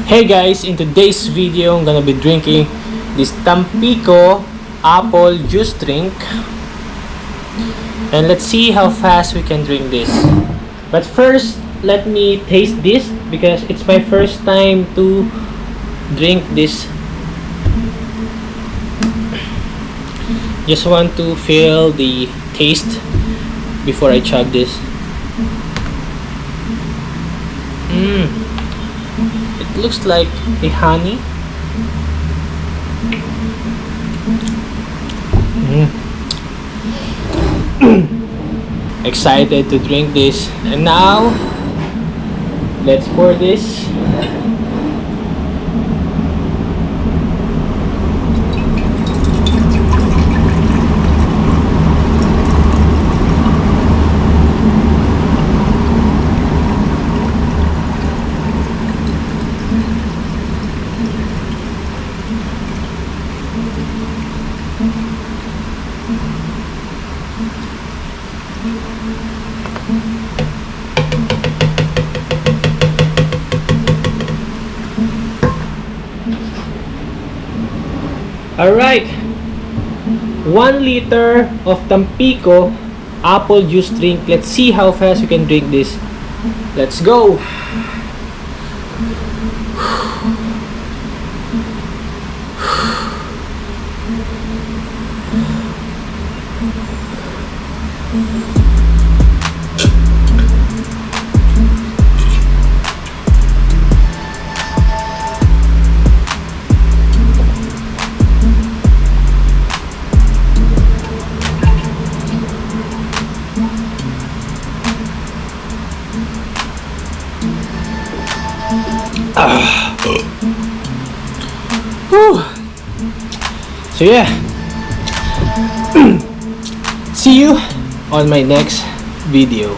Hey guys, in today's video, I'm gonna be drinking this Tampico apple juice drink. And let's see how fast we can drink this. But first, let me taste this because it's my first time to drink this. Just want to feel the taste before I chug this. It looks like a honey. Excited to drink this. And now, let's pour this. Alright, 1 liter of Tampico apple juice drink. Let's see how fast we can drink this. Let's go! So yeah, see you on my next video.